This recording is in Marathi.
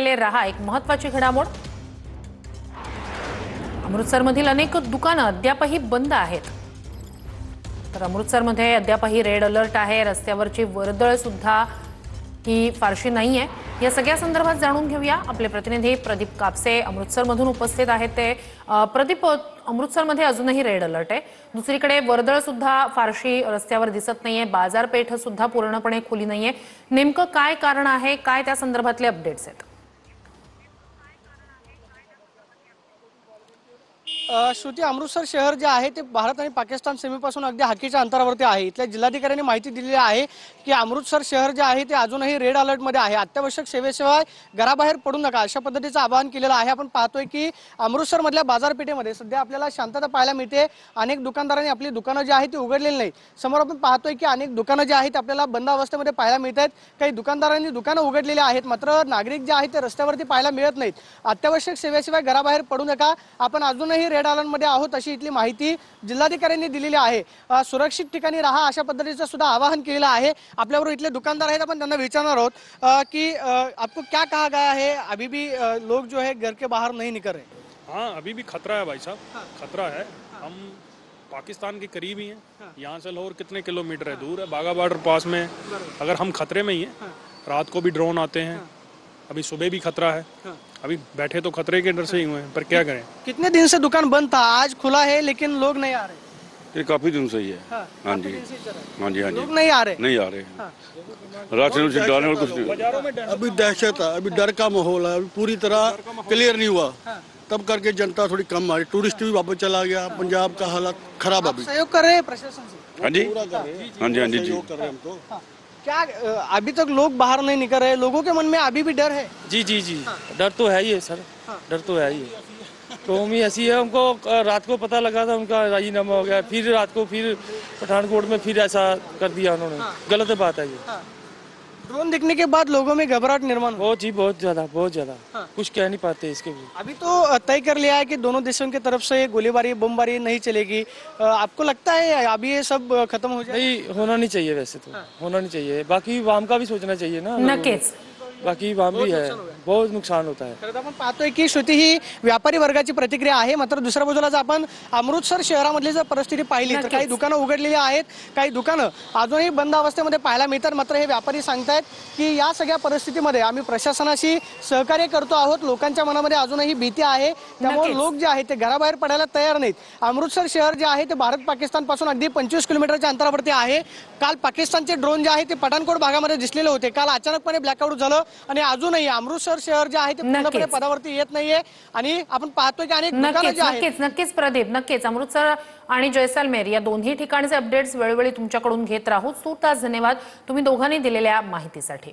बघितलेले रहा एक महत्त्वाची घडामोड। अमृतसरमधील अनेक दुकानं अद्यापही बंद आहेत। तर अमृतसरमध्ये अद्यापही रेड अलर्ट आहे। रस्त्यावरची वर्दळ सुद्धा ही फारशी नाहीये। या सगळ्या संदर्भात जाणून घेऊया। आपले प्रतिनिधी प्रदीप कापसे अमृतसरमधून उपस्थित आहेत। ते प्रदीप, अमृतसरमध्ये अजूनही रेड अलर्ट आहे। दुसरीकडे वर्दळ सुद्धा फारशी रस्त्यावर दिसत नाहीये। बाजारपेठ सुद्धा पूर्णपणे खुली नाहीये। नेमकं काय कारण आहे? काय त्या संदर्भातले अपडेट्स आहेत? श्रुती, अमृतसर शहर जे आहे ते भारत आणि पाकिस्तान सीमेपासून अगदी हाकेच्या अंतरावरती आहे। इथल्या जिल्हाधिकाऱ्यांनी माहिती दिलेली आहे की अमृतसर शहर जे आहे ते अजूनही रेड अलर्टमध्ये आहे। अत्यावश्यक सेवेशिवाय घराबाहेर पडू नका अशा पद्धतीचं आवाहन केलेलं आहे। आपण पाहतोय की अमृतसरमधल्या बाजारपेठेमध्ये सध्या आपल्याला शांतता पाहायला मिळते। अनेक दुकानदारांनी आपली दुकानं जी आहेत ती उघडलेली नाही। समोर आपण पाहतोय की अनेक दुकानं जी आहेत आपल्याला बंद अवस्थेमध्ये पाहायला मिळत आहेत। काही दुकानदारांनी दुकानं उघडलेली आहेत, मात्र नागरिक जे आहेत ते रस्त्यावरती पाहायला मिळत नाहीत। अत्यावश्यक सेवेशिवाय घराबाहेर पडू नका, आपण अजूनही रेड अलर्ट मध्ये आहोत अशी इथली माहिती जिल्हाधिकाऱ्यांनी दिलेली आहे। सुरक्षित ठिकाणी राहा अशा पद्धतीचं सुद्धा आवाहन केलेलं आहे। आपल्याबरोबर इथले दुकानदार आहेत, आपण त्यांना विचारणार आहोत की आपको क्या कहा गया है? अभी भी लोग जो है घर के बाहर नहीं निकल रहे। हाँ, अभी भी खतरा है भाई साहब। खतरा है। हम पाकिस्तान के करीब ही हैं। यहाँ से लाहौर कितने किलोमीटर है दूर है, बाघा बॉर्डर पास में। अगर हम खतरे में ही हैं, रात को भी ड्रोन आते हैं, अभी सुबह भी खतरा है। अभी बैठे तो खतरे के डर से ही हुए हैं, पर क्या करें। कितने दिन से दुकान बंद था, आज खुला है लेकिन लोग नहीं आ रहे। ये काफी दिन से ही है। हाँ जी, हाँ जी, हाँ जी, लोग नहीं आ रहे। नहीं आ रहे। राशन से डालने और कुछ नहीं। अभी दहशत है, अभी डर का माहौल है, अभी पूरी तरह क्लियर नहीं हुआ। तब करके जनता थोड़ी कम आ रही, टूरिस्ट भी वापस चला गया। पंजाब का हालत खराब अभी। सहयोग कर रहे हैं प्रशासन से? हाँ जी, हाँ जी, हाँ जी, जी। कर रहे हैं हम तो। क्या अभी तक लोग बाहर नहीं निकल रहे? लोगों के मन में अभी भी डर है? जी जी जी, डर तो है ही है सर। डर तो है ही है। कौम ही ऐसी है, उनको रात को पता लगा था उनका राजीनामा हो गया, फिर रात को फिर पठानकोट में फिर ऐसा कर दिया उन्होंने। गलत बात है ये। ड्रोन दिखने के बाद लोगों में घबराहट निर्माण हो। बहुत जी, बहुत ज्यादा, बहुत ज्यादा। कुछ कह नहीं पाते इसके भी। अभी तो तय कर लिया है कि दोनों देशों की तरफ से गोलीबारी बमबारी नहीं चलेगी। आपको लगता है अभी ये सब खत्म हो जाए? नहीं, होना नहीं चाहिए वैसे तो। होना नहीं चाहिए। बाकी वाम का भी सोचना चाहिए ना। नक्कीच। बाकी वाम भी है, बहुत नुकसान होता है। खरं तर आपण पाहतोय की श्रुती ही व्यापारी वर्गाची प्रतिक्रिया आहे। मात्र दुसऱ्या बाजूला जर आपण अमृतसर शहरामधली जर परिस्थिती पाहिली तर काही दुकानं उघडलेली आहेत, काही दुकानं अजूनही बंद अवस्थेमध्ये पाहायला मिळतात। मात्र हे व्यापारी सांगतायत की या सगळ्या परिस्थितीमध्ये आम्ही प्रशासनाशी सहकार्य करतो आहोत। लोकांच्या मनामध्ये अजूनही भीती आहे, त्यामुळे लोक जे आहेत ते घराबाहेर पडायला तयार नाहीत। अमृतसर शहर जे आहे ते भारत पाकिस्तान पासून अगदी 25 किलोमीटरच्या अंतरावरती आहे। काल पाकिस्तानचे ड्रोन जे आहे ते पठाणकोट भागामध्ये दिसलेले होते। काल अचानकपणे ब्लॅकआउट झालं आणि अजूनही अमृतसर शहर जे आहे ते पूर्णपणे पदावरती येत नाहीये। आणि आपण पाहतोय की अनेक दुकानं जे आहेत। नक्कीच प्रदीप, नक्कीच अमृतसर आणि जैसलमेर या दोन्ही ठिकाणचे अपडेट्स वेळोवेळी तुमच्याकडून घेत राहू। तूर्तास धन्यवाद तुम्ही दोघांनी दिलेल्या माहितीसाठी।